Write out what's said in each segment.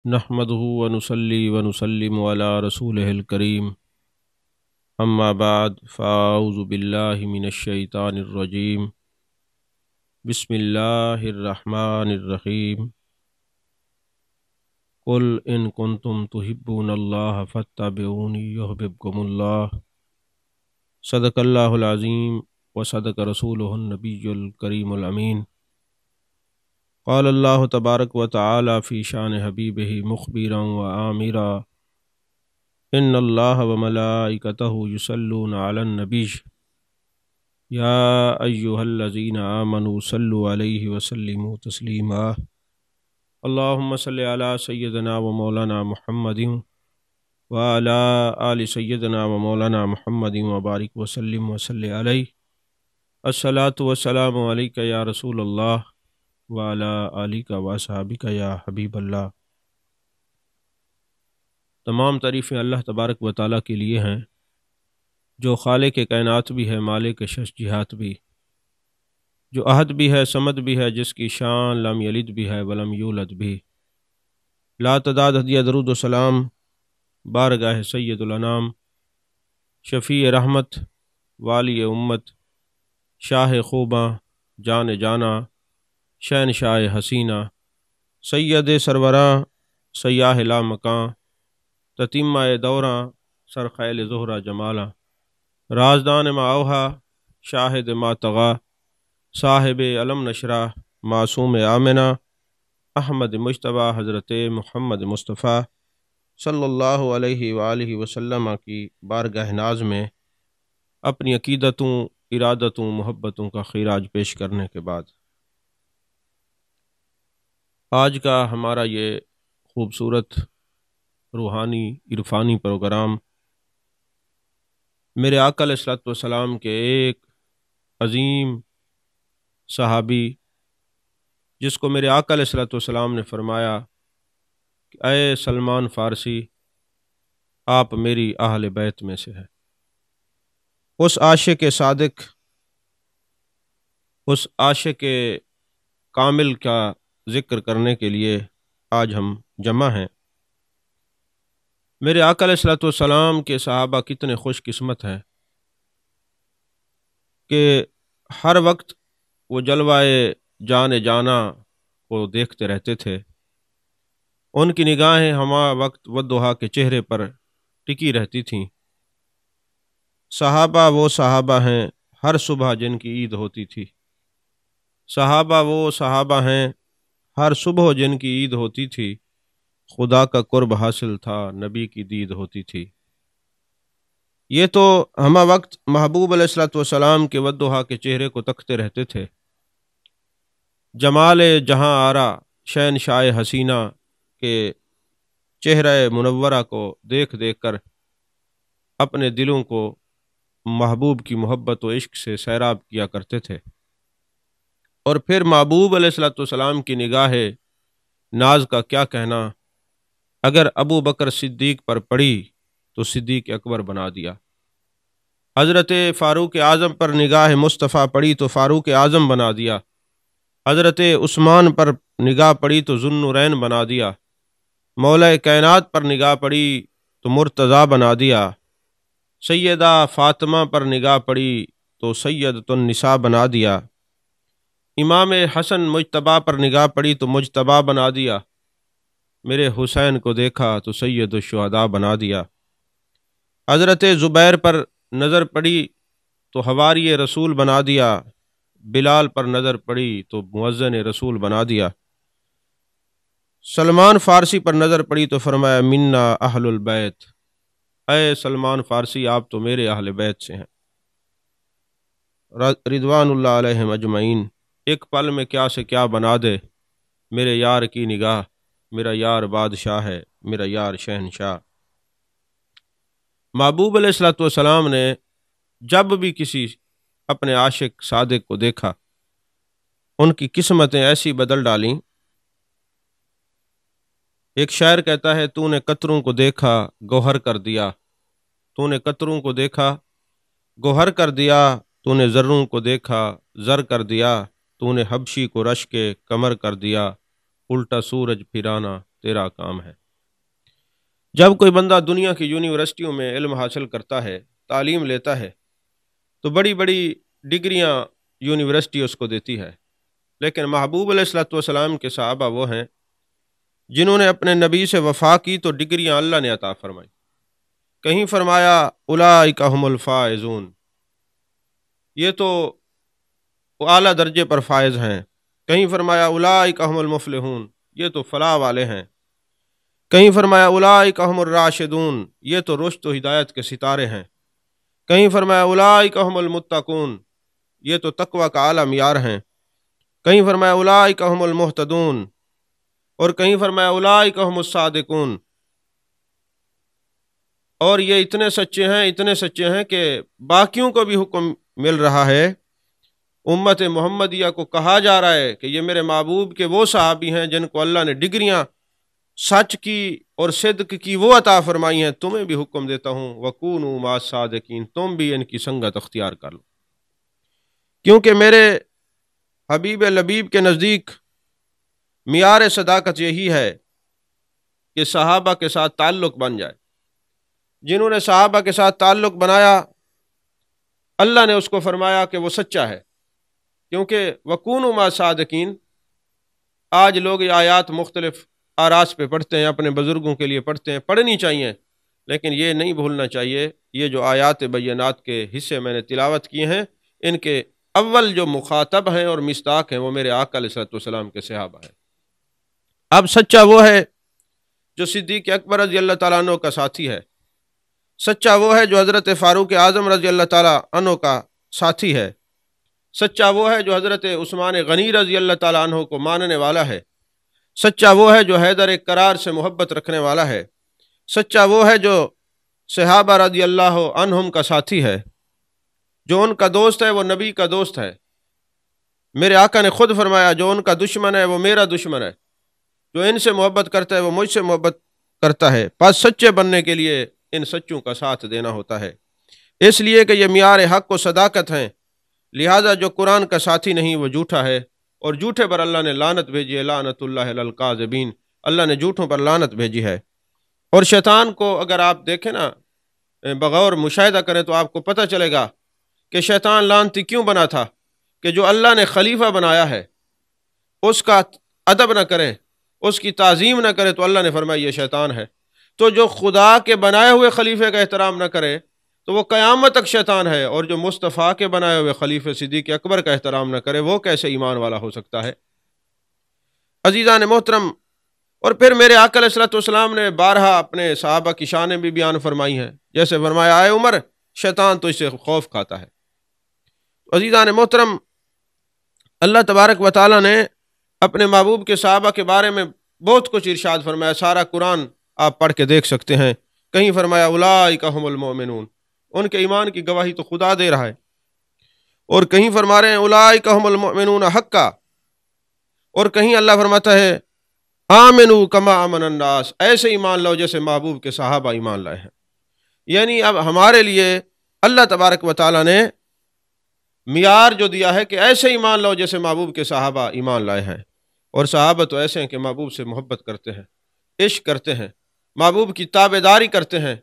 نحمده ونصلي ونسلم على رسوله الكريم اما بعد فاعوذ بالله من الشیطان الرجیم بسم اللہ الرحمن الرحیم قل ان کنتم تحبون اللہ فاتبعونی یحببکم اللہ صدق اللہ العظیم وصدق رسولہ النبی الکریم الامین قال اللہ تبارک و تعالی فی شان حبیبہ مخبرا و آمرا ان اللہ و ملائکتہ یصلون علی النبی یا ایہا الذین آمنوا صلوا علیہ وسلموا تسلیما اللہم صلی علی سیدنا و مولانا محمد وعلی آل سیدنا و مولانا محمد وبارک وسلم وصلی علیہ الصلاۃ والسلام علیک یا رسول اللہ وعلی آلک واصحابک یا حبیب اللہ۔ تمام تعریفیں اللہ تبارک و تعالیٰ کے لیے ہیں جو خالق کائنات بھی ہے، مالک شش جہات بھی، جو احد بھی ہے، صمد بھی ہے، جس کی شان لم یلد بھی ہے ولم یولد بھی۔ لا تعداد ہدیہ درود و سلام بارگاہ سید الانام، شفیع رحمت، والی امت، شاہ خوباں، جان جانا، شہنشاہ حسینہ، سید سروراں، سیاہ لا مکاں، تتیمہ دوراں، سرخیل زہرہ جمالاں، رازدان ما اوہا، شاہد ما طغا، صاحب علم نشرہ، معصوم آمنہ، احمد مجتبیٰ، حضرت محمد مصطفیٰ صلی اللہ علیہ وآلہ وسلم کی بارگاہ ناز میں اپنی عقیدتوں، ارادتوں، محبتوں کا خراج پیش کرنے کے بعد آج کا ہمارا یہ خوبصورت روحانی عرفانی پروگرام میرے آقا علیہ الصلوۃ والسلام کے ایک عظیم صحابی، جس کو میرے آقا علیہ الصلوۃ والسلام نے فرمایا کہ اے سلمان فارسی، آپ میری اہل بیت میں سے ہیں، اس عاشق صادق، اس عاشق کامل کا ذکر کرنے کے لیے آج ہم جمع ہیں۔ میرے آقا علیہ الصلوۃ والسلام کے صحابہ کتنے خوش قسمت ہیں کہ ہر وقت وہ جلوائے جان جانا کو دیکھتے رہتے تھے۔ ان کی نگاہیں ہما وقت والضحیٰ کے چہرے پر ٹکی رہتی تھیں۔ صحابہ وہ صحابہ ہیں ہر صبح جن کی عید ہوتی تھی، صحابہ وہ صحابہ ہیں ہر صبح جن کی عید ہوتی تھی، خدا کا قرب حاصل تھا، نبی کی دید ہوتی تھی۔ یہ تو ہمہ وقت محبوب علیہ الصلوۃ والسلام کے والضحیٰ کے چہرے کو تکتے رہتے تھے۔ جمال جہاں آرا شہنشاہ حسینہ کے چہرہ منورہ کو دیکھ دیکھ کر اپنے دلوں کو محبوب کی محبت و عشق سے سیراب کیا کرتے تھے، اور پھر محبوب علیہ الصلوۃ والسلام کی نگاہ ناز کا کیا کہنا، اگر ابو بکر صدیق پر پڑی تو صدیق اکبر بنا دیا، حضرت فاروق اعظم پر نگاہ مصطفیٰ پڑی تو فاروق اعظم بنا دیا، حضرت عثمان پر نگاہ پڑی تو ذو النورین بنا دیا، مولا کائنات پر نگاہ پڑی تو مرتضیٰ بنا دیا، سیدہ فاطمہ پر نگاہ پڑی تو سیدۃ النساء بنا دیا، امام حسن مجتبیٰ پر نگاہ پڑی تو مجتبیٰ بنا دیا، میرے حسین کو دیکھا تو سید الشہداء بنا دیا، حضرت زبیر پر نظر پڑی تو حواری رسول بنا دیا، بلال پر نظر پڑی تو مؤذن رسول بنا دیا، سلمان فارسی پر نظر پڑی تو فرمایا منا اہل البیت، اے سلمان فارسی آپ تو میرے اہل بیت سے ہیں، رضوان اللہ علیہم اجمعین۔ ایک پل میں کیا سے کیا بنا دے میرے یار کی نگاہ، میرا یار بادشاہ ہے، میرا یار شہنشاہ۔ محبوب علیہ الصلوۃ والسلام نے جب بھی کسی اپنے عاشق صادق کو دیکھا، ان کی قسمتیں ایسی بدل ڈالیں۔ ایک شاعر کہتا ہے تو نے قطروں کو دیکھا گوہر کر دیا، تو نے قطروں کو دیکھا گوہر کر دیا، تو نے ذروں کو دیکھا زر کر دیا، تو نے حبشی کو رش کے کمر کر دیا، الٹا سورج پھرانا تیرا کام ہے۔ جب کوئی بندہ دنیا کی یونیورسٹیوں میں علم حاصل کرتا ہے، تعلیم لیتا ہے، تو بڑی بڑی ڈگریاں یونیورسٹی اس کو دیتی ہے، لیکن محبوب علیہ الصلوۃ والسلام کے صحابہ وہ ہیں جنہوں نے اپنے نبی سے وفا کی تو ڈگریاں اللہ نے عطا فرمائی۔ کہیں فرمایا اولئک هم الفائزون، یہ تو اعلیٰ درجے پر فائز ہیں۔ کہیں فرمایا اولئک هم المفلحون، یہ تو فلاح والے ہیں۔ کہیں فرمایا اولئک هم الراشدون، یہ تو رشد و ہدایت کے ستارے ہیں۔ کہیں فرمایا اولئک هم المتقون، یہ تو تقوی کا اعلیٰ معیار ہیں۔ کہیں فرمایا اولئک هم المہتدون، اور کہیں فرمایا اولئک هم الصادقون۔ اور یہ اتنے سچے ہیں کہ باقیوں کو بھی حکم مل رہا ہے، امت محمدیہ کو کہا جا رہا ہے کہ یہ میرے محبوب کے وہ صحابی ہیں جن کو اللہ نے ڈگریاں سچ کی اور صدق کی وہ عطا فرمائی ہیں۔ تمہیں بھی حکم دیتا ہوں وَكُونُوا مَعَ الصَّادِقِينَ، تم بھی ان کی سنگت اختیار کر لو، کیونکہ میرے حبیب لبیب کے نزدیک معیار صداقت یہی ہے کہ صحابہ کے ساتھ تعلق بن جائے۔ جنہوں نے صحابہ کے ساتھ تعلق بنایا، اللہ نے اس کو فرمایا کہ وہ سچا ہے، کیونکہ وَكُونُوا مَعَ الصَّادِقِينَ، آج لوگ یہ آیات مختلف آراس پہ پڑھتے ہیں، اپنے بزرگوں کے لیے پڑھتے ہیں، پڑھنی چاہیے، لیکن یہ نہیں بھولنا چاہیے یہ جو آیات بینات کے حصے میں نے تلاوت کیے ہیں، ان کے اول جو مخاطب ہیں اور مصداق ہیں وہ میرے آقا علیہ الصلوۃ والسلام کے صحابہ ہیں۔ اب سچا وہ ہے جو صدیق اکبر رضی اللہ تعالیٰ عنہ کا ساتھی ہے، سچا وہ ہے جو حضرت فاروق اعظم رضی اللہ تعالیٰ عنہ کا ساتھی ہے، سچا وہ ہے جو حضرت عثمان غنی رضی اللہ تعالیٰ عنہ کو ماننے والا ہے، سچا وہ ہے جو حیدر کرار سے محبت رکھنے والا ہے، سچا وہ ہے جو صحابہ رضی اللہ عنہم کا ساتھی ہے، جو ان کا دوست ہے وہ نبی کا دوست ہے۔ میرے آقا نے خود فرمایا جو ان کا دشمن ہے وہ میرا دشمن ہے، جو ان سے محبت کرتا ہے وہ مجھ سے محبت کرتا ہے۔ پس سچے بننے کے لیے ان سچوں کا ساتھ دینا ہوتا ہے، اس لیے کہ یہ معیار حق و صداقت ہیں، لہٰذا جو قرآن کا ساتھی نہیں وہ جھوٹا ہے، اور جھوٹے پر اللہ نے لعنت بھیجی ہے، لعنت اللہ علی الکاذبین، اللہ نے جھوٹوں پر لعنت بھیجی ہے۔ اور شیطان کو اگر آپ دیکھیں نا، بغور مشاہدہ کریں تو آپ کو پتہ چلے گا کہ شیطان لعنتی کیوں بنا تھا، کہ جو اللہ نے خلیفہ بنایا ہے اس کا ادب نہ کرے، اس کی تعظیم نہ کرے، تو اللہ نے فرمایا یہ شیطان ہے۔ تو جو خدا کے بنائے ہوئے خلیفے کا احترام نہ کرے تو وہ قیامت تک شیطان ہے، اور جو مصطفیٰ کے بنائے ہوئے خلیفہ صدیق اکبر کا احترام نہ کرے وہ کیسے ایمان والا ہو سکتا ہے؟ عزیزان محترم، اور پھر میرے آقا علیہ الصلوۃ والسلام نے بارہا اپنے صحابہ کی شانیں بھی بیان فرمائی ہیں، جیسے فرمایا اے عمر شیطان تو اس سے خوف کھاتا ہے۔ عزیزان محترم، اللہ تبارک و تعالیٰ نے اپنے محبوب کے صحابہ کے بارے میں بہت کچھ ارشاد فرمایا، سارا قرآن آپ پڑھ کے دیکھ سکتے ہیں۔ کہیں فرمایا اولئک هم المؤمنون، ان کے ایمان کی گواہی تو خدا دے رہا ہے، اور کہیں فرما رہے ہیں اولئک هم المؤمنون حقا، اور کہیں اللہ فرماتا ہے آمنوا کما آمن الناس، ایسے ایمان لاؤ جیسے محبوب کے صحابہ ایمان لائے ہیں۔ یعنی اب ہمارے لیے اللہ تبارک و تعالیٰ نے معیار جو دیا ہے کہ ایسے ایمان لاؤ جیسے محبوب کے صحابہ ایمان لائے ہیں، اور صحابہ تو ایسے ہیں کہ محبوب سے محبت کرتے ہیں، عشق کرتے ہیں، محبوب کی تابعداری کرتے ہیں۔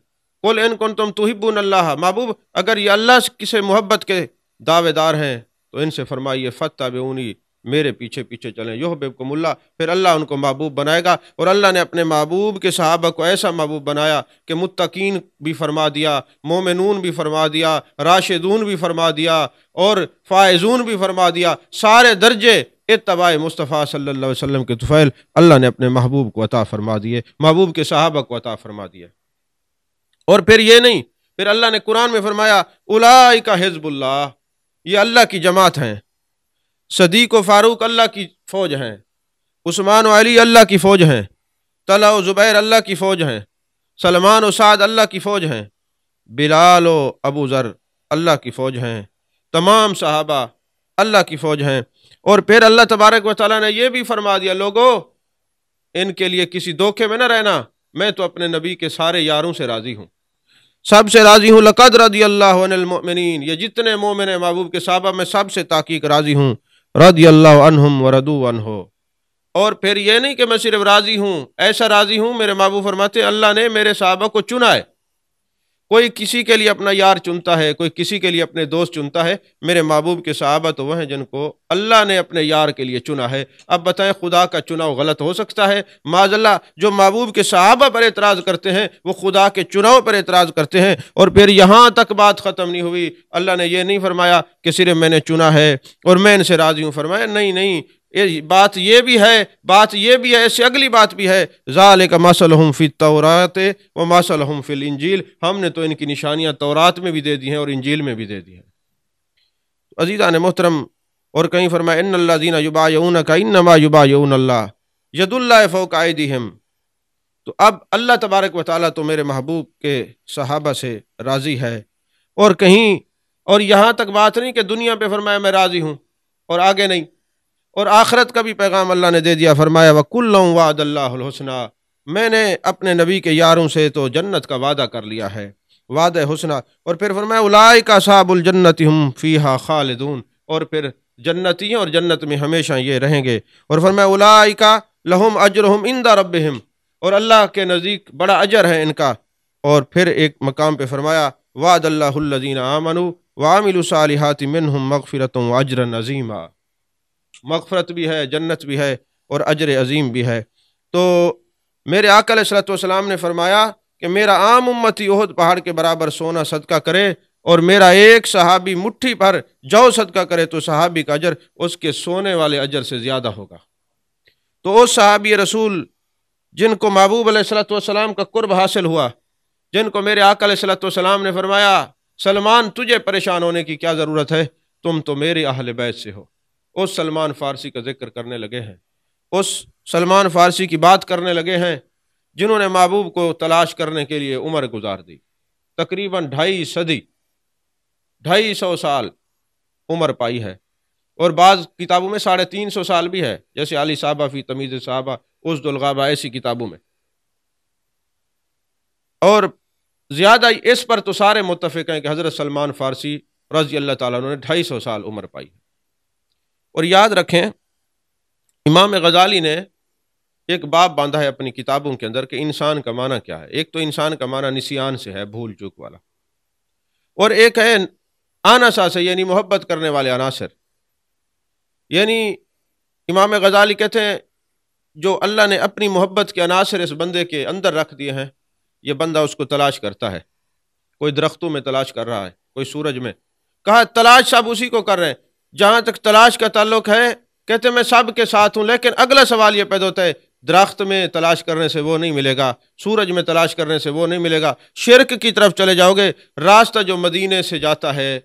قل ان کنتم تحبون اللہ، محبوب اگر یہ اللہ سے محبت کے دعوے دار ہیں تو ان سے فرمائیے فاتبعونی، میرے پیچھے پیچھے چلیں، یحببکم اللہ، پھر اللہ ان کو محبوب بنائے گا۔ اور اللہ نے اپنے محبوب کے صحابہ کو ایسا محبوب بنایا کہ متقین بھی فرما دیا، مومنون بھی فرما دیا، راشدون بھی فرما دیا، اور فائزون بھی فرما دیا، سارے درجے اتباع مصطفیٰ صلی اللہ علیہ وسلم کے طفیل اللہ نے اپنے محبوب کو عطا فرما دیے، محبوب کے صحابہ کو عطا فرما دیا۔ اور پھر یہ نہیں، پھر اللہ نے قرآن میں فرمایا اولئک حزب اللہ، یہ اللہ کی جماعت ہیں، صدیق و فاروق اللہ کی فوج ہیں، عثمان و علی اللہ کی فوج ہیں، طلحہ و زبیر اللہ کی فوج ہیں، سلمان و سعد اللہ کی فوج ہیں، بلال و ابو ذر اللہ کی فوج ہیں، تمام صحابہ اللہ کی فوج ہیں۔ اور پھر اللہ تبارک و تعالیٰ نے یہ بھی فرما دیا لوگو ان کے لیے کسی دھوکے میں نہ رہنا، میں تو اپنے نبی کے سارے یاروں سے راضی ہوں، سب سے راضی ہوں۔ لقد رضی اللہ عن المؤمنین، یہ جتنے مومن ہیں محبوب کے صحابہ میں سب سے تحقیق راضی ہوں، رضی اللہ عنہم ورضوا عنہ، اور پھر یہ نہیں کہ میں صرف راضی ہوں، ایسا راضی ہوں، میرے محبوب فرماتے ہیں اللہ نے میرے صحابہ کو چنا ہے۔ کوئی کسی کے لیے اپنا یار چنتا ہے، کوئی کسی کے لیے اپنے دوست چنتا ہے، میرے محبوب کے صحابہ تو وہ ہیں جن کو اللہ نے اپنے یار کے لیے چنا ہے۔ اب بتائیں خدا کا چناؤ غلط ہو سکتا ہے؟ معاذ اللہ، جو محبوب کے صحابہ پر اعتراض کرتے ہیں وہ خدا کے چناؤ پر اعتراض کرتے ہیں۔ اور پھر یہاں تک بات ختم نہیں ہوئی، اللہ نے یہ نہیں فرمایا کہ صرف میں نے چنا ہے اور میں ان سے راضی ہوں، فرمایا نہیں نہیں، بات یہ بھی ہے، ایسے اگلی بات بھی ہے، ذالک مثلہم فی التوراۃ و مثلہم فی الانجیل، ہم نے تو ان کی نشانیاں تورات میں بھی دے دی ہیں اور انجیل میں بھی دے دی ہیں۔ عزیزان محترم، اور کہیں فرمایا ان الذین یبایعونک انما یبایعون اللہ ید اللہ فوق ایدیہم۔ تو اب اللہ تبارک و تعالیٰ تو میرے محبوب کے صحابہ سے راضی ہے، اور کہیں اور یہاں تک بات نہیں کہ دنیا پہ فرمایا میں راضی ہوں اور آگے نہیں، اور آخرت کا بھی پیغام اللہ نے دے دیا، فرمایا وَكُلًّا وَعَدَ اللَّهُ الْحُسْنَىٰ، میں نے اپنے نبی کے یاروں سے تو جنت کا وعدہ کر لیا ہے، وعدہ حسنہ۔ اور پھر فرمایا اولئک اصحاب الجنۃ هم فیہا خالدون، اور پھر جنتیوں اور جنت میں ہمیشہ یہ رہیں گے۔ اور فرمایا اولئک لہم اجرہم عند ربہم، اور اللہ کے نزدیک بڑا اجر ہے ان کا۔ اور پھر ایک مقام پہ فرمایا وعد اللہ الذین آمنوا وعملوا الصالحات منہم مغفرۃ واجرا عظیما، مغفرت بھی ہے، جنت بھی ہے اور اجر عظیم بھی ہے۔ تو میرے آقا علیہ الصلوۃ والسلام نے فرمایا کہ میرا عام امتی احد پہاڑ کے برابر سونا صدقہ کرے اور میرا ایک صحابی مٹھی پر جو صدقہ کرے تو صحابی کا اجر اس کے سونے والے اجر سے زیادہ ہوگا۔ تو اس صحابی رسول جن کو محبوب علیہ الصلوۃ والسلام کا قرب حاصل ہوا، جن کو میرے آقا علیہ الصلوۃ والسلام نے فرمایا سلمان تجھے پریشان ہونے کی کیا ضرورت ہے، تم تو میرے اہل بیت سے ہو، اس سلمان فارسی کا ذکر کرنے لگے ہیں، اس سلمان فارسی کی بات کرنے لگے ہیں جنہوں نے محبوب کو تلاش کرنے کے لیے عمر گزار دی، تقریباً 250 سال عمر پائی ہے، اور بعض کتابوں میں 350 سال بھی ہے، جیسے علی صحابہ فی تمیز صحابہ، اسد الغابہ، ایسی کتابوں میں۔ اور زیادہ اس پر تو سارے متفق ہیں کہ حضرت سلمان فارسی رضی اللہ تعالیٰ عنہ نے 250 سال عمر پائی ہے۔ اور یاد رکھیں امام غزالی نے ایک باب باندھا ہے اپنی کتابوں کے اندر کہ انسان کا معنی کیا ہے۔ ایک تو انسان کا معنی نسیان سے ہے، بھول چوک والا، اور ایک ہے آنسا سے، یعنی محبت کرنے والے عناصر۔ یعنی امام غزالی کہتے ہیں جو اللہ نے اپنی محبت کے عناصر اس بندے کے اندر رکھ دیے ہیں، یہ بندہ اس کو تلاش کرتا ہے، کوئی درختوں میں تلاش کر رہا ہے، کوئی سورج میں، کہا تلاش سب اسی کو کر رہے ہیں۔ جہاں تک تلاش کا تعلق ہے کہتے میں سب کے ساتھ ہوں، لیکن اگلا سوال یہ پیدا ہوتا ہے درخت میں تلاش کرنے سے وہ نہیں ملے گا، سورج میں تلاش کرنے سے وہ نہیں ملے گا، شرک کی طرف چلے جاؤ گے۔ راستہ جو مدینے سے جاتا ہے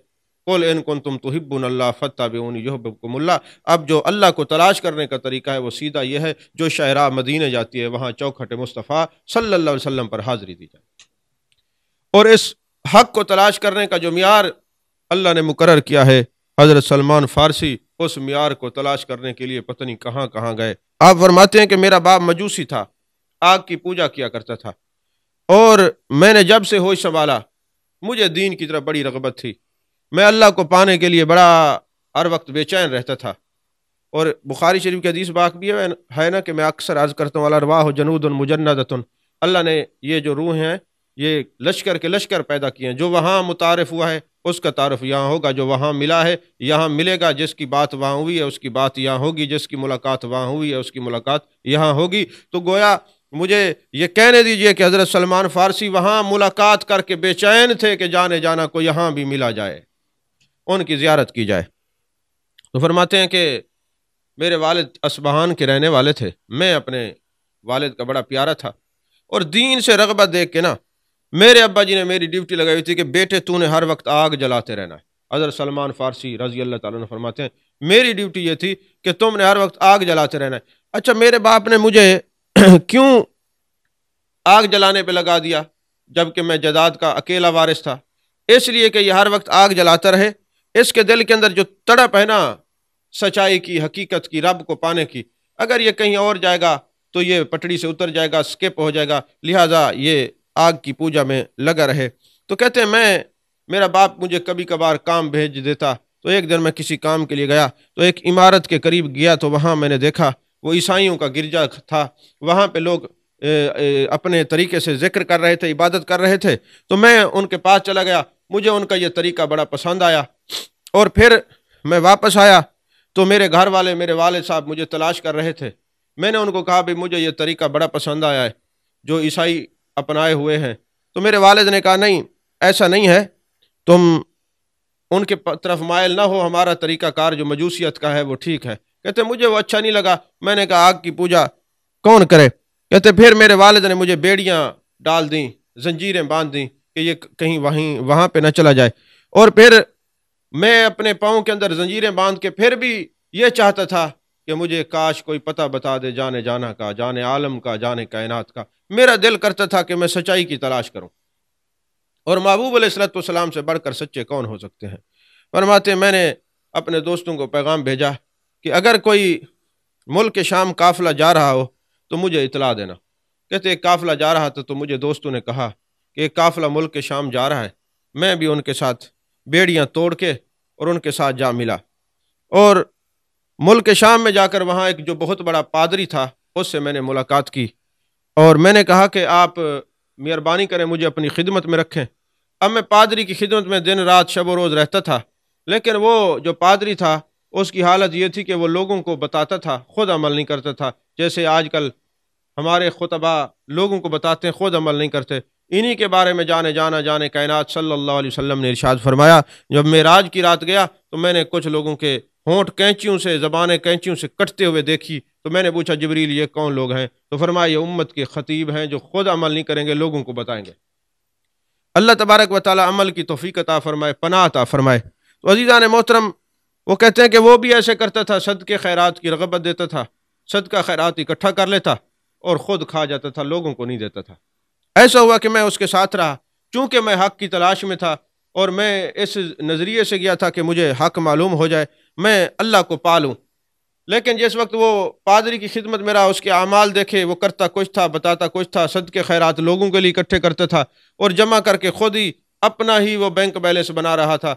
قل ان کنتم تحبون اللہ فاتبعونی یحببکم اللہ، اب جو اللہ کو تلاش کرنے کا طریقہ ہے وہ سیدھا یہ ہے جو شاہراہ مدینے جاتی ہے وہاں چوکھٹ مصطفیٰ صلی اللہ علیہ وسلم پر حاضری دی جائے، اور اس حق کو تلاش کرنے کا جو معیار اللہ نے مقرر کیا ہے، حضرت سلمان فارسی اس معیار کو تلاش کرنے کے لیے پتہ نہیں کہاں کہاں گئے۔ آپ فرماتے ہیں کہ میرا باپ مجوسی تھا، آگ کی پوجا کیا کرتا تھا، اور میں نے جب سے ہوش سنبھالا مجھے دین کی طرف بڑی رغبت تھی، میں اللہ کو پانے کے لیے بڑا ہر وقت بے چین رہتا تھا۔ اور بخاری شریف کی حدیث باق بھی ہے نا کہ میں اکثر عرض کرتا ہوں الارواح جنود مجندۃ، اللہ نے یہ جو روح ہیں یہ لشکر کے لشکر پیدا کیے ہیں، جو وہاں متعارف ہوا ہے اس کا تعارف یہاں ہوگا، جو وہاں ملا ہے یہاں ملے گا، جس کی بات وہاں ہوئی ہے اس کی بات یہاں ہوگی، جس کی ملاقات وہاں ہوئی ہے اس کی ملاقات یہاں ہوگی۔ تو گویا مجھے یہ کہنے دیجئے کہ حضرت سلمان فارسی وہاں ملاقات کر کے بے چین تھے کہ جانے جانا کو یہاں بھی ملا جائے، ان کی زیارت کی جائے۔ تو فرماتے ہیں کہ میرے والد اصبہان کے رہنے والے تھے، میں اپنے والد کا بڑا پیارا تھا، اور دین سے رغبت دیکھ کے نا میرے ابا جی نے میری ڈیوٹی لگائی ہوئی تھی کہ بیٹے تو نے ہر وقت آگ جلاتے رہنا ہے۔ حضرت سلمان فارسی رضی اللہ تعالیٰ عنہ فرماتے ہیں میری ڈیوٹی یہ تھی کہ تم نے ہر وقت آگ جلاتے رہنا ہے۔ اچھا میرے باپ نے مجھے کیوں آگ جلانے پہ لگا دیا جبکہ میں جداد کا اکیلا وارث تھا؟ اس لیے کہ یہ ہر وقت آگ جلاتا رہے، اس کے دل کے اندر جو تڑپ ہے نا سچائی کی، حقیقت کی، رب کو پانے کی، اگر یہ کہیں اور جائے گا تو یہ پٹڑی سے اتر جائے گا، سکپ ہو جائے گا، لہٰذا یہ آگ کی پوجا میں لگا رہے۔ تو کہتے ہیں میرا باپ مجھے کبھی کبھار کام بھیج دیتا، تو ایک دن میں کسی کام کے لیے گیا تو ایک عمارت کے قریب گیا تو وہاں میں نے دیکھا وہ عیسائیوں کا گرجا تھا، وہاں پہ لوگ اپنے طریقے سے ذکر کر رہے تھے، عبادت کر رہے تھے، تو میں ان کے پاس چلا گیا، مجھے ان کا یہ طریقہ بڑا پسند آیا، اور پھر میں واپس آیا تو میرے گھر والے، میرے والد صاحب مجھے تلاش کر رہے تھے۔ میں نے ان کو کہا بھی مجھے یہ طریقہ بڑا پسند آیا ہے جو عیسائی اپنائے ہوئے ہیں، تو میرے والد نے کہا نہیں ایسا نہیں ہے، تم ان کے طرف مائل نہ ہو، ہمارا طریقہ کار جو مجوسیت کا ہے وہ ٹھیک ہے۔ کہتے مجھے وہ اچھا نہیں لگا، میں نے کہا آگ کی پوجا کون کرے؟ کہتے پھر میرے والد نے مجھے بیڑیاں ڈال دیں، زنجیریں باندھ دیں کہ یہ کہیں وہاں پہ نہ چلا جائے، اور پھر میں اپنے پاؤں کے اندر زنجیریں باندھ کے پھر بھی یہ چاہتا تھا کہ مجھے کاش کوئی پتہ بتا دے جانے جانا کا، جانے عالم کا، جانے کائنات کا۔ میرا دل کرتا تھا کہ میں سچائی کی تلاش کروں، اور محبوب علیہ الصلوۃ والسلام سے بڑھ کر سچے کون ہو سکتے ہیں؟ فرماتے میں نے اپنے دوستوں کو پیغام بھیجا کہ اگر کوئی ملک شام قافلہ جا رہا ہو تو مجھے اطلاع دینا۔ کہتے ایک قافلہ جا رہا تھا تو مجھے دوستوں نے کہا کہ ایک قافلہ ملک شام جا رہا ہے، میں بھی ان کے ساتھ بیڑیاں توڑ کے اور ان کے ساتھ جا ملا، اور ملک شام میں جا کر وہاں ایک جو بہت بڑا پادری تھا اس سے میں نے ملاقات کی، اور میں نے کہا کہ آپ مہربانی کریں مجھے اپنی خدمت میں رکھیں۔ اب میں پادری کی خدمت میں دن رات شب و روز رہتا تھا، لیکن وہ جو پادری تھا اس کی حالت یہ تھی کہ وہ لوگوں کو بتاتا تھا، خود عمل نہیں کرتا تھا، جیسے آج کل ہمارے خطبہ لوگوں کو بتاتے ہیں، خود عمل نہیں کرتے۔ انہی کے بارے میں جانے کائنات صلی اللہ علیہ وسلم نے ارشاد فرمایا، جب معراج کی رات گیا تو میں نے کچھ لوگوں کے ہونٹ کینچیوں سے، زبانیں کینچیوں سے کٹتے ہوئے دیکھی، تو میں نے پوچھا جبریل یہ کون لوگ ہیں؟ تو فرمایا یہ امت کے خطیب ہیں جو خود عمل نہیں کریں گے، لوگوں کو بتائیں گے۔ اللہ تبارک و تعالی عمل کی توفیق عطا فرمائے، پناہ عطا فرمائے۔ تو عزیزان محترم، وہ کہتے ہیں کہ وہ بھی ایسے کرتا تھا، صدقے خیرات کی رغبت دیتا تھا، صدقہ خیرات اکٹھا کر لیتا اور خود کھا جاتا تھا، لوگوں کو نہیں دیتا تھا۔ ایسا ہوا کہ میں اس کے ساتھ رہا، چونکہ میں حق کی تلاش میں تھا اور میں اس نظریے سے گیا تھا کہ مجھے حق معلوم ہو جائے، میں اللہ کو پالوں۔ لیکن جس وقت وہ پادری کی خدمت میں رہا، اس کے اعمال دیکھے، وہ کرتا کچھ تھا، بتاتا کچھ تھا، صدقے خیرات لوگوں کے لیے اکٹھے کرتا تھا اور جمع کر کے خود ہی اپنا ہی وہ بینک بیلنس بنا رہا تھا۔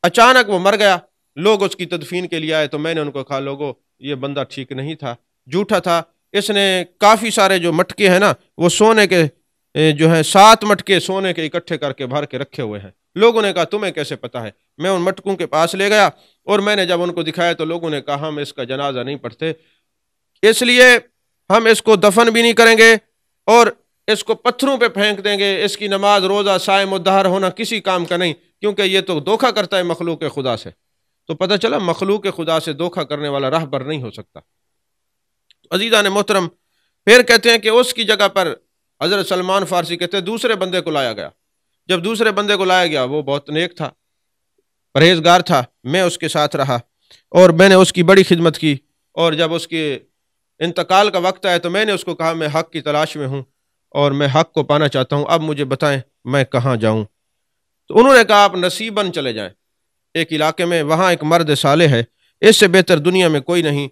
اچانک وہ مر گیا، لوگ اس کی تدفین کے لیے آئے، تو میں نے ان کو کہا لوگوں یہ بندہ ٹھیک نہیں تھا، جھوٹا تھا، اس نے کافی سارے جو مٹکے ہیں نا وہ سونے کے جو ہیں 7 مٹکے سونے کے اکٹھے کر کے بھر کے رکھے ہوئے ہیں۔ لوگوں نے کہا تمہیں کیسے پتا ہے؟ میں ان مٹکوں کے پاس لے گیا اور میں نے جب ان کو دکھایا تو لوگوں نے کہا ہم اس کا جنازہ نہیں پڑھتے، اس لیے ہم اس کو دفن بھی نہیں کریں گے اور اس کو پتھروں پہ پھینک دیں گے، اس کی نماز روزہ صائم و دہر ہونا کسی کام کا نہیں، کیونکہ یہ تو دھوکہ کرتا ہے مخلوق خدا سے۔ تو پتہ چلا مخلوق خدا سے دھوکہ کرنے والا راہبر نہیں ہو سکتا۔ عزیزان محترم، پھر کہتے ہیں کہ اس کی جگہ پر حضرت سلمان فارسی کہتے ہیں دوسرے بندے کو لایا گیا۔ جب دوسرے بندے کو لایا گیا وہ بہت نیک تھا، پرہیزگار تھا، میں اس کے ساتھ رہا اور میں نے اس کی بڑی خدمت کی، اور جب اس کے انتقال کا وقت آیا تو میں نے اس کو کہا میں حق کی تلاش میں ہوں اور میں حق کو پانا چاہتا ہوں، اب مجھے بتائیں میں کہاں جاؤں؟ تو انہوں نے کہا آپ نصیباً چلے جائیں ایک علاقے میں، وہاں ایک مرد صالح ہے، اس سے بہتر دنیا میں کوئی نہیں۔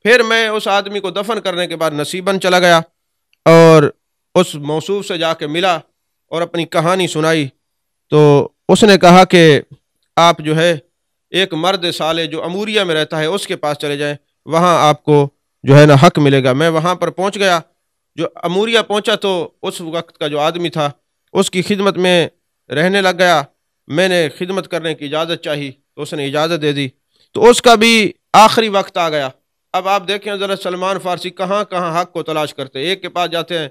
پھر میں اس آدمی کو دفن کرنے کے بعد نصیباً چلا گیا اور اس موصوف سے جا کے ملا اور اپنی کہانی سنائی، تو اس نے کہا کہ آپ جو ہے ایک مرد صالح جو اموریہ میں رہتا ہے اس کے پاس چلے جائیں، وہاں آپ کو جو ہے نا حق ملے گا۔ میں وہاں پر پہنچ گیا، جو اموریہ پہنچا تو اس وقت کا جو آدمی تھا اس کی خدمت میں رہنے لگ گیا۔ میں نے خدمت کرنے کی اجازت چاہی تو اس نے اجازت دے دی، تو اس کا بھی آخری وقت آ گیا۔ اب آپ دیکھیں ذرا سلمان فارسی کہاں کہاں حق کو تلاش کرتے ہیں، ایک کے پاس جاتے ہیں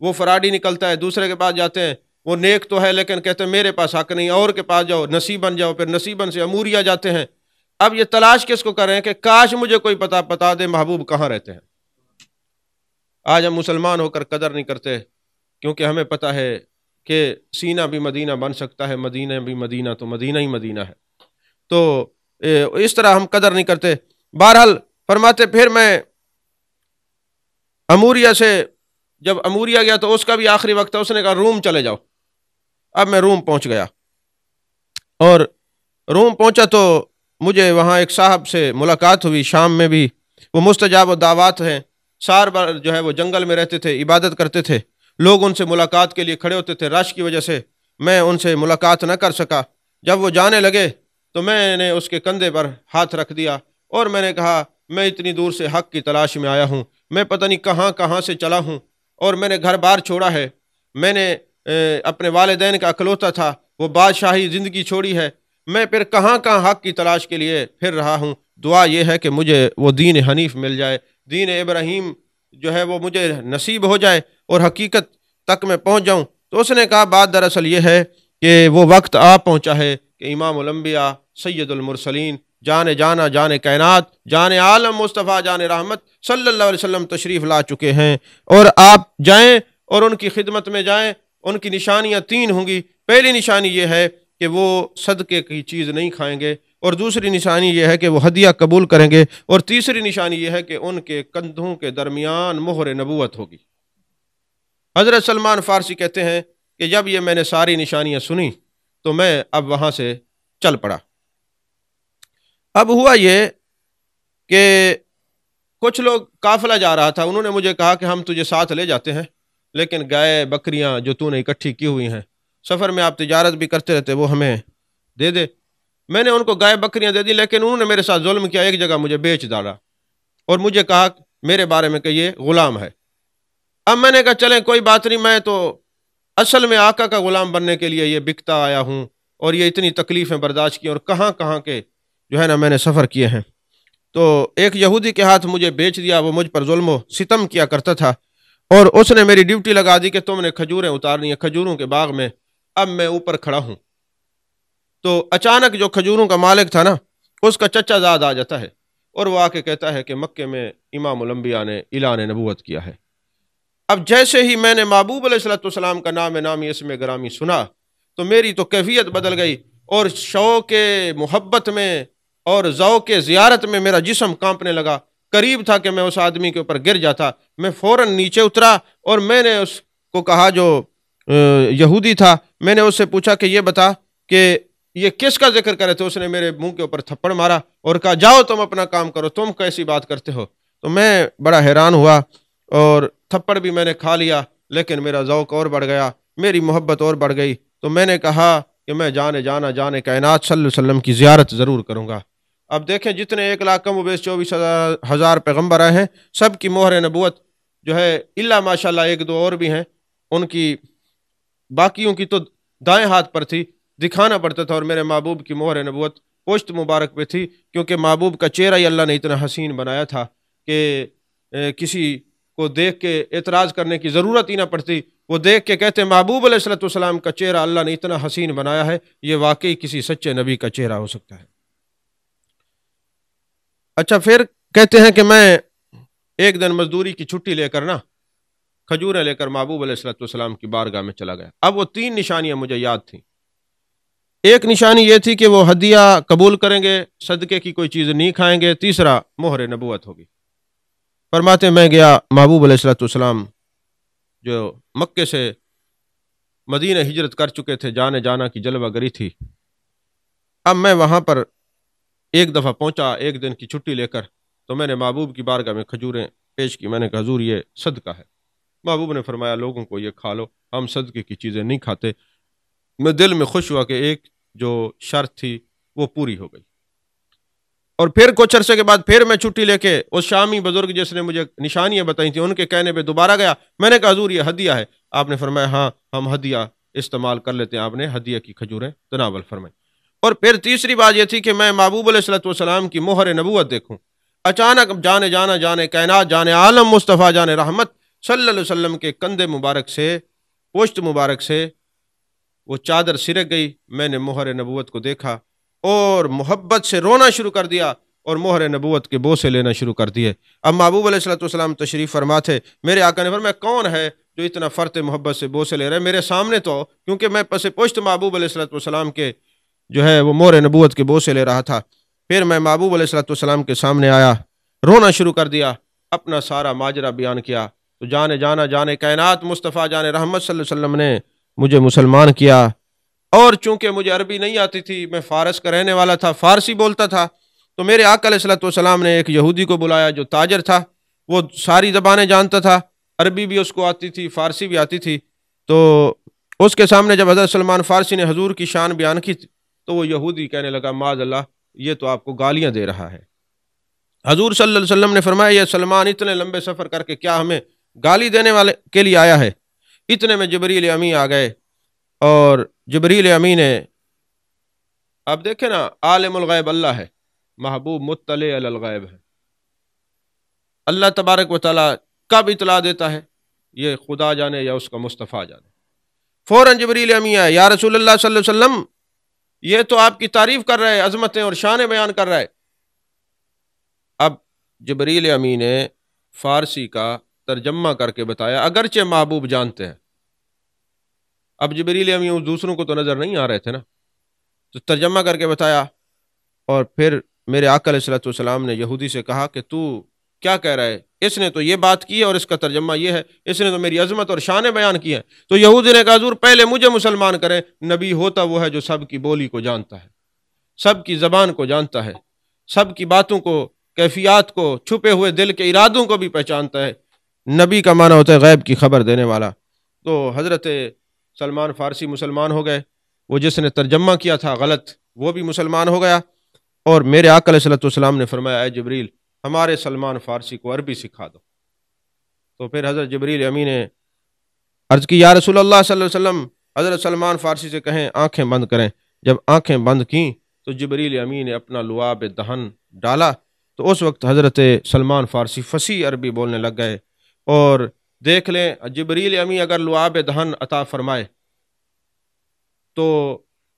وہ فراڈی نکلتا ہے، دوسرے کے پاس جاتے ہیں وہ نیک تو ہے لیکن کہتے ہیں میرے پاس حق نہیں، اور کے پاس جاؤ نصیباً جاؤ، پھر نصیباً سے اموریہ جاتے ہیں۔ اب یہ تلاش کس کو کر رہے ہیں کہ کاش مجھے کوئی بتا دے محبوب کہاں رہتے ہیں۔ آج ہم مسلمان ہو کر قدر نہیں کرتے، کیونکہ ہمیں پتہ ہے کہ سینہ بھی مدینہ بن سکتا ہے، مدینہ بھی مدینہ، تو مدینہ ہی مدینہ ہے، تو اس طرح ہم قدر نہیں کرتے۔ بہرحال فرماتے پھر میں اموریہ سے جب اموریہ گیا تو اس کا بھی آخری وقت تھا، اس نے کہا روم چلے جاؤ۔ اب میں روم پہنچ گیا اور روم پہنچا تو مجھے وہاں ایک صاحب سے ملاقات ہوئی، شام میں بھی وہ مستجاب الدعوات ہیں، سار بار جو ہے وہ جنگل میں رہتے تھے، عبادت کرتے تھے، لوگ ان سے ملاقات کے لیے کھڑے ہوتے تھے، رش کی وجہ سے میں ان سے ملاقات نہ کر سکا۔ جب وہ جانے لگے تو میں نے اس کے کندھے پر ہاتھ رکھ دیا اور میں نے کہا میں اتنی دور سے حق کی تلاش میں آیا ہوں، میں پتہ نہیں کہاں کہاں سے چلا ہوں، اور میں نے گھر بار چھوڑا ہے، میں نے اپنے والدین کا اکلوتا تھا وہ بادشاہی زندگی چھوڑی ہے، میں پھر کہاں کہاں حق کی تلاش کے لیے پھر رہا ہوں۔ دعا یہ ہے کہ مجھے وہ دین حنیف مل جائے، دین ابراہیم جو ہے وہ مجھے نصیب ہو جائے اور حقیقت تک میں پہنچ جاؤں۔ تو اس نے کہا بات دراصل یہ ہے کہ وہ وقت آ پہنچا ہے کہ امام الانبیاء سید المرسلین جان جانا جان کائنات جان عالم مصطفیٰ جان رحمت صلی اللہ علیہ وسلم تشریف لا چکے ہیں، اور آپ جائیں اور ان کی خدمت میں جائیں۔ ان کی نشانیاں 3 ہوں گی۔ پہلی نشانی یہ ہے کہ وہ صدقے کی چیز نہیں کھائیں گے، اور دوسری نشانی یہ ہے کہ وہ ہدیہ قبول کریں گے، اور تیسری نشانی یہ ہے کہ ان کے کندھوں کے درمیان مہر نبوت ہوگی۔ حضرت سلمان فارسی کہتے ہیں کہ جب یہ میں نے ساری نشانیاں سنی تو میں اب وہاں سے چل پڑا۔ اب ہوا یہ کہ کچھ لوگ قافلہ جا رہا تھا، انہوں نے مجھے کہا کہ ہم تجھے ساتھ لے جاتے ہیں، لیکن گائے بکریاں جو تو نے اکٹھی کی ہوئی ہیں، سفر میں آپ تجارت بھی کرتے رہتے، وہ ہمیں دے دے۔ میں نے ان کو گائے بکریاں دے دی، لیکن انہوں نے میرے ساتھ ظلم کیا، ایک جگہ مجھے بیچ ڈالا اور مجھے کہا میرے بارے میں کہ یہ غلام ہے۔ اب میں نے کہا چلیں کوئی بات نہیں، میں تو اصل میں آقا کا غلام بننے کے لیے یہ بکتا آیا ہوں، اور یہ اتنی تکلیفیں برداشت کی اور کہاں کہاں کے جو ہے نا میں نے سفر کیے ہیں۔ تو ایک یہودی کے ہاتھ مجھے بیچ دیا، وہ مجھ پر ظلم و ستم کیا کرتا تھا، اور اس نے میری ڈیوٹی لگا دی کہ تم نے کھجوریں اتارنی ہیں کھجوروں کے باغ میں۔ اب میں اوپر کھڑا ہوں تو اچانک جو کھجوروں کا مالک تھا نا، اس کا چچا زاد آ جاتا ہے، اور وہ آ کے کہتا ہے کہ مکے میں امام الانبیاء نے اعلان نبوت کیا ہے۔ اب جیسے ہی میں نے محبوب علیہ الصلوۃ والسلام کا نام نامی اسم گرامی سنا تو میری تو کیفیت بدل گئی، اور شوق محبت میں اور ذوق زیارت میں میرا جسم کانپنے لگا۔ قریب تھا کہ میں اس آدمی کے اوپر گر جاتا۔ میں فوراً نیچے اترا اور میں نے اس کو کہا، جو یہودی تھا، میں نے اس سے پوچھا کہ یہ بتا کہ یہ کس کا ذکر کرے تھے؟ اس نے میرے منہ کے اوپر تھپڑ مارا اور کہا جاؤ تم اپنا کام کرو، تم کیسی بات کرتے ہو؟ تو میں بڑا حیران ہوا، اور تھپڑ بھی میں نے کھا لیا، لیکن میرا ذوق اور بڑھ گیا، میری محبت اور بڑھ گئی۔ تو میں نے کہا کہ میں جانے جانا جانے کائنات صلی اللہ علیہ وسلم کی زیارت ضرور کروں گا۔ اب دیکھیں جتنے 1,24,000 پیغمبر آئے ہیں، سب کی مہر نبوت جو ہے الا ماشاءاللہ 1-2 اور بھی ہیں، ان کی باقیوں کی تو دائیں ہاتھ پر تھی، دکھانا پڑتا تھا، اور میرے محبوب کی مہر نبوت پشت مبارک پہ تھی، کیونکہ محبوب کا چہرہ ہی اللہ نے اتنا حسین بنایا تھا کہ کسی کو دیکھ کے اعتراض کرنے کی ضرورت ہی نہ پڑتی۔ وہ دیکھ کے کہتے محبوب علیہ الصلوۃ والسلام کا چہرہ اللہ نے اتنا حسین بنایا ہے، یہ واقعی کسی سچے نبی کا چہرہ ہو سکتا ہے۔ اچھا، پھر کہتے ہیں کہ میں ایک دن مزدوری کی چھٹی لے کر نا کھجوریں لے کر محبوب علیہ الصلوۃ والسلام کی بارگاہ میں چلا گیا۔ اب وہ 3 نشانیاں مجھے یاد تھیں۔ ایک نشانی یہ تھی کہ وہ ہدیہ قبول کریں گے، صدقے کی کوئی چیز نہیں کھائیں گے، تیسرا مہر نبوت ہوگی۔ فرماتے میں گیا، محبوب علیہ الصلوۃ والسلام جو مکے سے مدینہ ہجرت کر چکے تھے، جانے جانا کی جلوہ گری تھی۔ اب میں وہاں پر ایک دفعہ پہنچا ایک دن کی چھٹی لے کر، تو میں نے محبوب کی بارگاہ میں کھجوریں پیش کی۔ میں نے کہا حضور یہ صدقہ ہے۔ محبوب نے فرمایا لوگوں کو یہ کھا لو، ہم صدقے کی چیزیں نہیں کھاتے۔ میں دل میں خوش ہوا کہ ایک جو شرط تھی وہ پوری ہو گئی۔ اور پھر کچھ عرصے کے بعد پھر میں چھٹی لے کے اس شامی بزرگ جس نے مجھے نشانیاں بتائی تھیں ان کے کہنے پہ دوبارہ گیا۔ میں نے کہا حضور یہ ہدیہ ہے۔ آپ نے فرمایا ہاں ہم ہدیہ استعمال کر لیتے ہیں۔ آپ نے ہدیہ کی کھجوریں تناول فرمائی۔ اور پھر تیسری بات یہ تھی کہ میں محبوب علیہ الصلوۃ والسلام کی مہر نبوت دیکھوں۔ اچانک جانے جانا جانے کائنات جانے عالم مصطفیٰ جانے رحمت صلی اللہ علیہ وسلم کے کندھے مبارک سے، پشت مبارک سے وہ چادر سرک گئی۔ میں نے مہر نبوت کو دیکھا اور محبت سے رونا شروع کر دیا اور مہر نبوت کے بوسے لینا شروع کر دیے۔ اب محبوب علیہ الصلوۃ والسلام تشریف فرما تھے، میرے آقا نے فرمایا کون ہے جو اتنا فرط محبت سے بوسے لے رہا ہے میرے سامنے؟ تو کیونکہ میں پس پشت محبوب علیہ الصلوۃ والسلام کے جو ہے وہ مہر نبوت کے بوسے لے رہا تھا۔ پھر میں محبوب علیہ الصلوۃ والسلام کے سامنے آیا، رونا شروع کر دیا، اپنا سارا ماجرا بیان کیا۔ تو جانے جانا جانے کائنات مصطفیٰ جانے رحمت صلی اللہ علیہ وسلم نے مجھے مسلمان کیا۔ اور چونکہ مجھے عربی نہیں آتی تھی، میں فارس کا رہنے والا تھا، فارسی بولتا تھا، تو میرے آقا علیہ الصلوۃ والسلام نے ایک یہودی کو بلایا جو تاجر تھا، وہ ساری زبانیں جانتا تھا، عربی بھی اس کو آتی تھی، فارسی بھی آتی تھی۔ تو اس کے سامنے جب حضرت سلمان فارسی نے حضور کی شان بیان کی تو وہ یہودی کہنے لگا معاذ اللہ، یہ تو آپ کو گالیاں دے رہا ہے۔ حضور صلی اللہ علیہ وسلم نے فرمایا یہ سلمان اتنے لمبے سفر کر کے کیا ہمیں گالی دینے والے کے لیے آیا ہے؟ اتنے میں جبریل امی آ گئے، اور جبریل امی نے، آپ دیکھیں نا، عالم الغیب اللہ ہے، محبوب مطلع علی الغیب ہے، اللہ تبارک و تعالیٰ کب اطلاع دیتا ہے یہ خدا جانے یا اس کا مصطفیٰ جانے۔ فوراً جبریل امی آئے، یا رسول اللہ صلی اللہ علیہ وسلم یہ تو آپ کی تعریف کر رہے ہیں، عظمتیں اور شانیں بیان کر رہا ہے۔ اب جبریل امی نے فارسی کا ترجمہ کر کے بتایا، اگرچہ محبوب جانتے ہیں، اب جبریل امی دوسروں کو تو نظر نہیں آ رہے تھے نا، تو ترجمہ کر کے بتایا۔ اور پھر میرے آقا علیہ الصلوۃ والسلام نے یہودی سے کہا کہ تو کیا کہہ رہا ہے؟ اس نے تو یہ بات کی ہے اور اس کا ترجمہ یہ ہے، اس نے تو میری عظمت اور شانیں بیان کی ہیں۔ تو یہودی نے کہا حضور پہلے مجھے مسلمان کریں، نبی ہوتا وہ ہے جو سب کی بولی کو جانتا ہے، سب کی زبان کو جانتا ہے، سب کی باتوں کو، کیفیات کو، چھپے ہوئے دل کے ارادوں کو بھی پہچانتا ہے۔ نبی کا معنی ہوتا ہے غیب کی خبر دینے والا۔ تو حضرت سلمان فارسی مسلمان ہو گئے، وہ جس نے ترجمہ کیا تھا غلط وہ بھی مسلمان ہو گیا، اور میرے آقا علیہ الصلوۃ والسلام نے فرمایا اے جبریل ہمارے سلمان فارسی کو عربی سکھا دو۔ تو پھر حضرت جبریل امی نے عرض کی یا رسول اللہ صلی اللہ علیہ وسلم حضرت سلمان فارسی سے کہیں آنکھیں بند کریں۔ جب آنکھیں بند کیں تو جبریل امی نے اپنا لعاب دہن ڈالا، تو اس وقت حضرت سلمان فارسی فصیح عربی بولنے لگ گئے۔ اور دیکھ لیں جبریل امی اگر لعاب دہن عطا فرمائے تو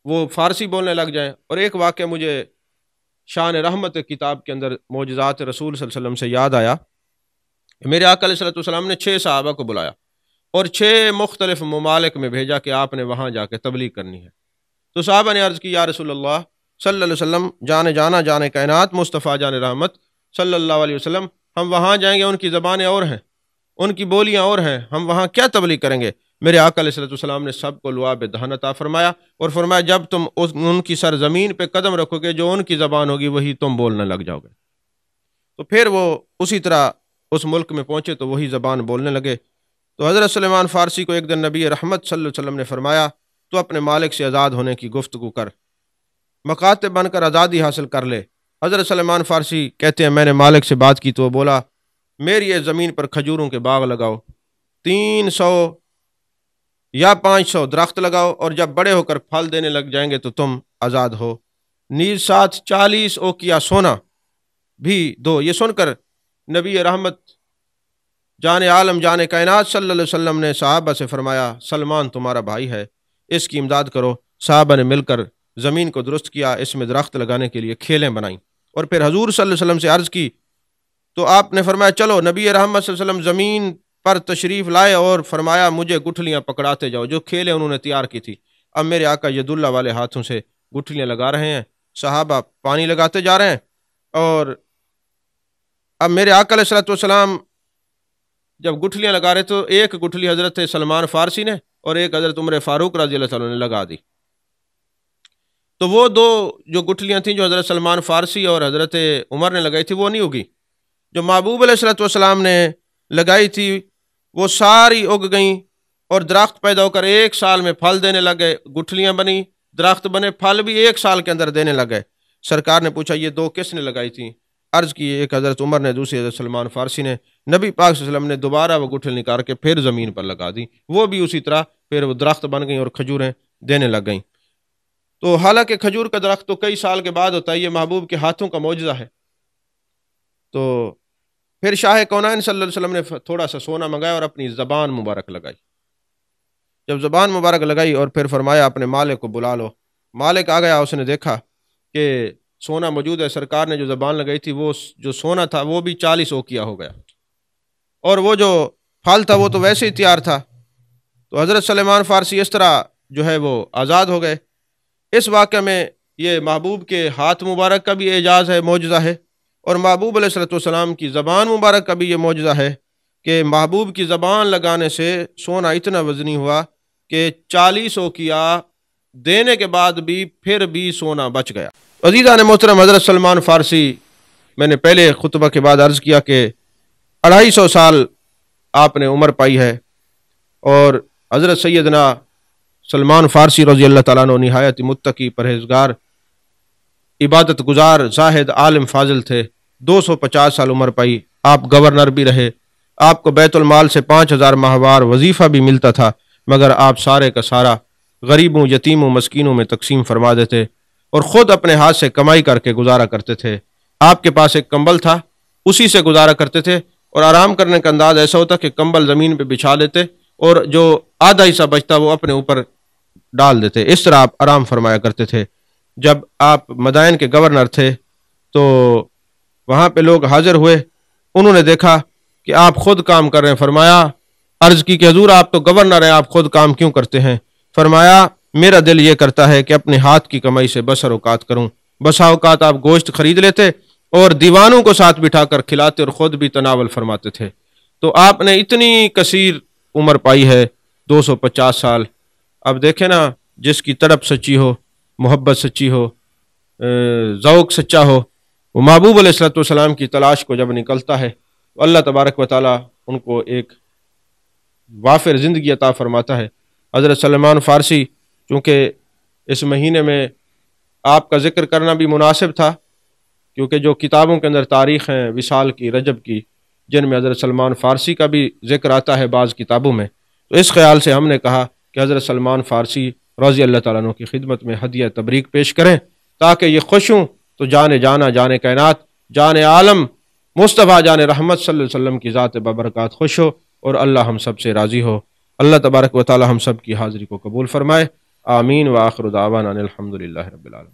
وہ فارسی بولنے لگ جائیں۔ اور ایک واقعہ مجھے شان رحمت کتاب کے اندر معجزات رسول صلی اللہ علیہ وسلم سے یاد آیا۔ میرے آقا علیہ السلام نے 6 صحابہ کو بلایا اور 6 مختلف ممالک میں بھیجا کہ آپ نے وہاں جا کے تبلیغ کرنی ہے۔ تو صحابہ نے عرض کی یا رسول اللہ صلی اللہ علیہ وسلم، جانے جانا جانے کائنات مصطفیٰ جان رحمت صلی اللہ علیہ وسلم، ہم وہاں جائیں گے، ان کی زبانیں اور ہیں، ان کی بولیاں اور ہیں، ہم وہاں کیا تبلیغ کریں گے؟ میرے آقا علیہ السلام نے سب کو لعاب دہن عطا فرمایا اور فرمایا جب تم ان کی سرزمین پہ قدم رکھو گے جو ان کی زبان ہوگی وہی تم بولنے لگ جاؤ گے۔ تو پھر وہ اسی طرح اس ملک میں پہنچے تو وہی زبان بولنے لگے۔ تو حضرت سلمان فارسی کو ایک دن نبی رحمت صلی اللہ علیہ وسلم نے فرمایا تو اپنے مالک سے آزاد ہونے کی گفتگو کر، مکاتب بن کر آزادی حاصل کر لے۔ حضرت سلمان فارسی کہتے ہیں میں نے مالک سے بات کی تو وہ بولا میری اس زمین پر کھجوروں کے باغ لگاؤ، 300 یا 500 درخت لگاؤ، اور جب بڑے ہو کر پھل دینے لگ جائیں گے تو تم آزاد ہو، نیز ساتھ 40 اوقیہ سونا بھی دو۔ یہ سن کر نبی رحمت جان عالم جان کائنات صلی اللہ علیہ وسلم نے صحابہ سے فرمایا سلمان تمہارا بھائی ہے، اس کی امداد کرو۔ صحابہ نے مل کر زمین کو درست کیا، اس میں درخت لگانے کے لیے کھیلیں بنائیں، اور پھر حضور صلی اللہ علیہ وسلم سے عرض کی تو آپ نے فرمایا چلو۔ نبی رحمت صلی اللہ علیہ وسلم زمین پر تشریف لائے اور فرمایا مجھے گٹھلیاں پکڑاتے جاؤ، جو کھیلیں انہوں نے تیار کی تھی۔ اب میرے آقا ید اللہ والے ہاتھوں سے گٹھلیاں لگا رہے ہیں، صحابہ پانی لگاتے جا رہے ہیں، اور اب میرے آقا علیہ السلام جب گٹھلیاں لگا رہے تو ایک گٹھلی حضرت سلمان فارسی نے اور ایک حضرت عمر فاروق رضی اللہ تعالیٰ نے لگا دی۔ تو وہ 2 جو گٹھلیاں تھیں جو حضرت سلمان فارسی اور حضرت عمر نے لگائی تھی وہ نہیں ہوگی، جو محبوب علیہ السلام نے لگائی تھی وہ ساری اگ گئیں اور درخت پیدا ہو کر 1 سال میں پھل دینے لگے، گٹھلیاں بنی، درخت بنے، پھل بھی 1 سال کے اندر دینے لگے۔ سرکار نے پوچھا یہ 2 کس نے لگائی تھیں؟ عرض کی ایک حضرت عمر نے، دوسری حضرت سلمان فارسی نے۔ نبی پاک صلی اللہ علیہ وسلم نے دوبارہ وہ گٹھل نکال کے پھر زمین پر لگا دی، وہ بھی اسی طرح پھر وہ درخت بن گئیں اور کھجوریں دینے لگ گئیں۔ تو حالانکہ کھجور کا درخت تو کئی سال کے بعد ہوتا ہے، یہ محبوب کے ہاتھوں کا معجزہ ہے۔ تو پھر شاہ کونین صلی اللہ علیہ وسلم نے تھوڑا سا سونا منگایا اور اپنی زبان مبارک لگائی۔ جب زبان مبارک لگائی اور پھر فرمایا اپنے مالک کو بلا لو۔ مالک آ گیا، اس نے دیکھا کہ سونا موجود ہے، سرکار نے جو زبان لگائی تھی وہ جو سونا تھا وہ بھی 40 اوقیہ ہو گیا، اور وہ جو پھل تھا وہ تو ویسے ہی تیار تھا۔ تو حضرت سلمان فارسی اس طرح جو ہے وہ آزاد ہو گئے۔ اس واقعہ میں یہ محبوب کے ہاتھ مبارک کا بھی اعجاز ہے، معجزہ ہے، اور محبوب علیہ السلام کی زبان مبارک کا بھی یہ معجزہ ہے کہ محبوب کی زبان لگانے سے سونا اتنا وزنی ہوا کہ 40 اوقیہ دینے کے بعد بھی پھر بھی سونا بچ گیا۔ عزیزان محترم، حضرت سلمان فارسی، میں نے پہلے خطبہ کے بعد عرض کیا کہ 250 سال آپ نے عمر پائی ہے، اور حضرت سیدنا سلمان فارسی رضی اللہ تعالیٰ عنہ نہایت متقی، پرہیزگار، عبادت گزار، زاہد، عالم، فاضل تھے، 250 سال عمر پائی، آپ گورنر بھی رہے، آپ کو بیت المال سے 5000 ماہوار وظیفہ بھی ملتا تھا، مگر آپ سارے کا سارا غریبوں، یتیموں، مسکینوں میں تقسیم فرما دیتے اور خود اپنے ہاتھ سے کمائی کر کے گزارا کرتے تھے۔ آپ کے پاس ایک کمبل تھا، اسی سے گزارا کرتے تھے، اور آرام کرنے کا انداز ایسا ہوتا کہ کمبل زمین پہ بچھا لیتے اور جو آدھا حصہ بچتا وہ اپنے اوپر ڈال دیتے۔ اس طرح آپ آرام فرمایا کرتے تھے۔ جب آپ مدائن کے گورنر تھے تو وہاں پہ لوگ حاضر ہوئے، انہوں نے دیکھا کہ آپ خود کام کر رہے ہیں۔ فرمایا، عرض کی کہ حضور آپ تو گورنر ہیں، آپ خود کام کیوں کرتے ہیں؟ فرمایا، میرا دل یہ کرتا ہے کہ اپنے ہاتھ کی کمائی سے بسر اوقات کروں۔ بسا اوقات آپ گوشت خرید لیتے اور دیوانوں کو ساتھ بٹھا کر کھلاتے اور خود بھی تناول فرماتے تھے۔ تو آپ نے اتنی کثیر عمر پائی ہے، 250 سال۔ اب دیکھیں نا، جس کی تڑپ سچی ہو، محبت سچی ہو، ذوق سچا ہو، وہ محبوب علیہ الصلوۃ والسلام کی تلاش کو جب نکلتا ہے تو اللہ تبارک و تعالیٰ ان کو ایک وافر زندگی عطا فرماتا ہے۔ حضرت سلمان فارسی، چونکہ اس مہینے میں آپ کا ذکر کرنا بھی مناسب تھا، کیونکہ جو کتابوں کے اندر تاریخ ہیں وصال کی، رجب کی، جن میں حضرت سلمان فارسی کا بھی ذکر آتا ہے بعض کتابوں میں، تو اس خیال سے ہم نے کہا کہ حضرت سلمان فارسی رضی اللہ تعالیٰ عنہ کی خدمت میں ہدیہ تبریک پیش کریں، تاکہ یہ خوش ہوں تو جان جانا، جان کائنات، جان عالم، مصطفیٰ جان رحمت صلی اللہ علیہ وسلم کی ذات ببرکات خوش ہو اور اللہ ہم سب سے راضی ہو۔ اللہ تبارک و تعالی ہم سب کی حاضری کو قبول فرمائے۔ آمین۔ وآخر دعوانا ان الحمد للہ رب العالمین۔